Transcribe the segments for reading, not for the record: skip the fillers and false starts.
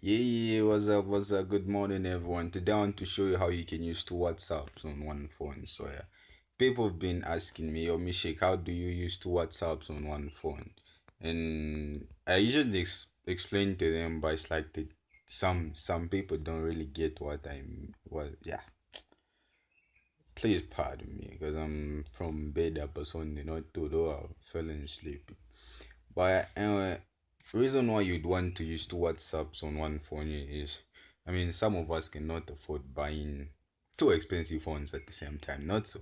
Yeah, what's up? Good morning, everyone. Today I want to show you how you can use two WhatsApps on one phone. So yeah, people have been asking me, "Yo, Mishik, how do you use two WhatsApps on one phone?" And I usually explain to them, but it's like some people don't really get what I'm. Well, yeah, please pardon me because I'm from bed up or something, not to do I'm feeling sleepy. But anyway, reason why you'd want to use two WhatsApps on one phone is, I mean, some of us cannot afford buying two expensive phones at the same time. Not so.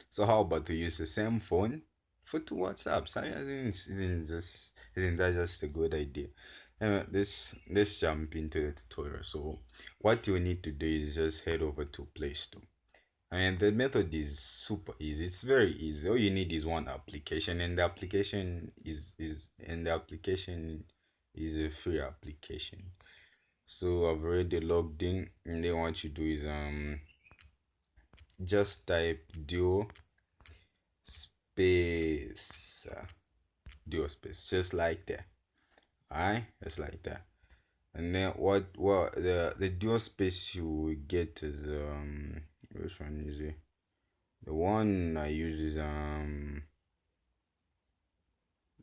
So how about to use the same phone for two WhatsApps? I think isn't that just a good idea? Anyway, let's jump into the tutorial. So what you need to do is just head over to Play Store. I mean, the method is super easy. It's very easy. All you need is one application, and the application is a free application. So I've already logged in, and then what you do is just type space duo space just like that. Alright, just like that. And then what the duo space you will get is which one is it? The one I use is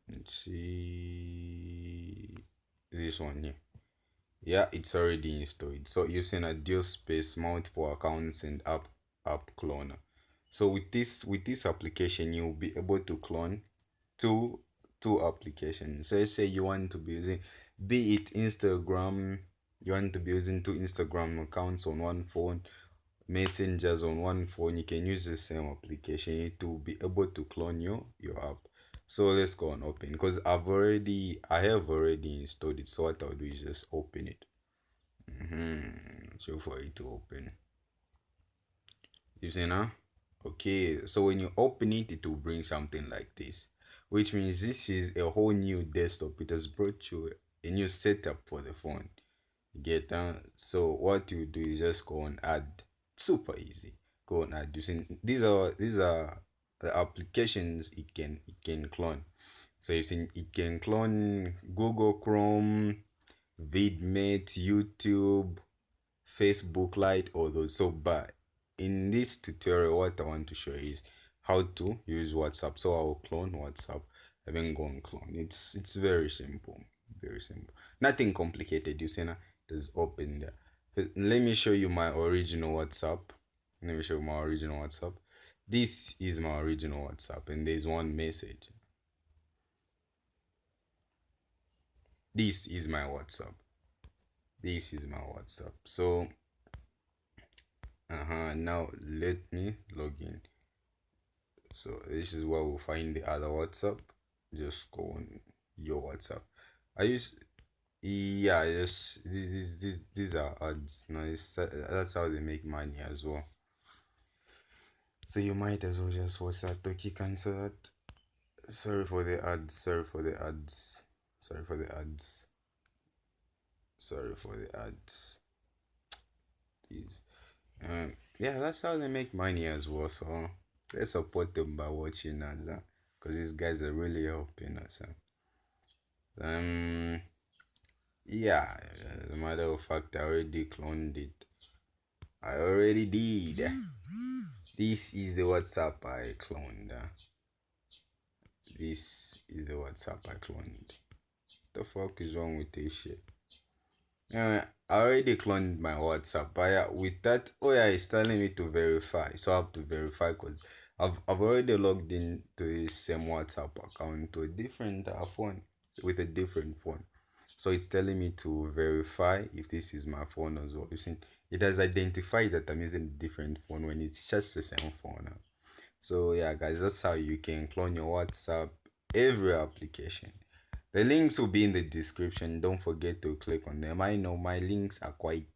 let's see this one here. Yeah, it's already installed. So using a dual space, multiple accounts, and app cloner. So with this application, you'll be able to clone two two applications. So let's say you want to be using, be it Instagram, you want to be using two Instagram accounts on one phone, messengers on one phone. You can use the same application to be able to clone your app. So let's go and open because I have already installed it. So what I'll do is just open it. So for it to open, you see now. Okay, so when you open it, it will bring something like this, which means this is a whole new desktop. It has brought you a new setup for the phone. You get that? So what you do is just go and add. Super easy. Go and add. Using these are the applications it can clone. So you see it can clone Google Chrome, VidMate, YouTube, Facebook Lite, all those. So, but in this tutorial, what I want to show is how to use WhatsApp. So I'll clone WhatsApp. I then go and clone. It's very simple, very simple. Nothing complicated. You see now, just open there. Let me show you my original WhatsApp. Let me show you my original WhatsApp. This is my original WhatsApp, and there's one message. This is my WhatsApp. This is my WhatsApp. So, now let me log in. So this is where we'll find the other WhatsApp. Just go on your WhatsApp. I use yeah, yes. These are ads. Nice. That's how they make money as well. So you might as well just watch that. Okay, cancel that. Sorry for the ads. Sorry for the ads. Sorry for the ads. Sorry for the ads. Please. Yeah, that's how they make money as well. So let's support them by watching ads, because these guys are really helping us. Um, yeah, as a matter of fact, I already cloned it. I already did. This is the WhatsApp I cloned. This is the WhatsApp I cloned. The fuck is wrong with this shit? I already cloned my WhatsApp, but yeah, with that, oh yeah, it's telling me to verify. So I have to verify because I've already logged in to the same WhatsApp account to a different phone with a different phone. So it's telling me to verify if this is my phone as well. You see, it has identified that I'm using a different phone when it's just the same phone. So yeah, guys, that's how you can clone your WhatsApp every application. The links will be in the description. Don't forget to click on them. I know my links are quite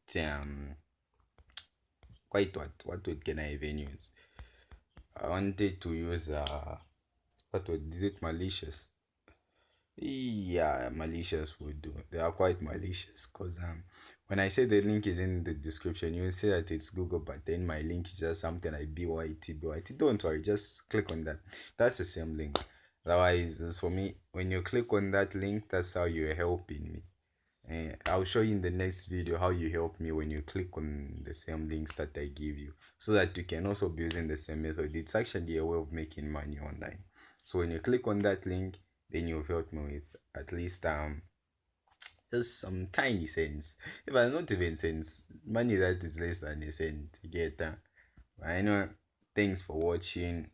what can I even use? I wanted to use what was is it malicious? Yeah, malicious would do. They are quite malicious because when I say the link is in the description, you will say that it's Google, but then my link is just something like BYT. Don't worry, just click on that. That's the same link. Otherwise, as for me, when you click on that link, that's how you're helping me. And I'll show you in the next video how you help me when you click on the same links that I give you, so that you can also be using the same method. It's actually a way of making money online. So when you click on that link, then you've helped me with at least just some tiny cents. If I not even cents, money that is less than a cent. You get that? I know. Thanks for watching.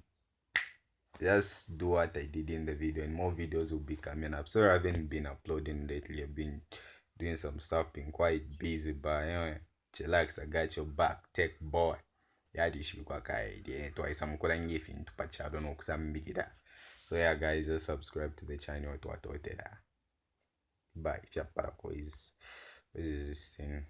Just do what I did in the video, and more videos will be coming up. Sorry I haven't been uploading lately. I've been doing some stuff, been quite busy, but anyway, chillax, I got your back, tech boy. Yeah, this will work. Yeah, twice I'm calling if into patch. I don't know because I'm big that. So yeah, guys, just subscribe to the channel to what bye. If you're paraco is this thing.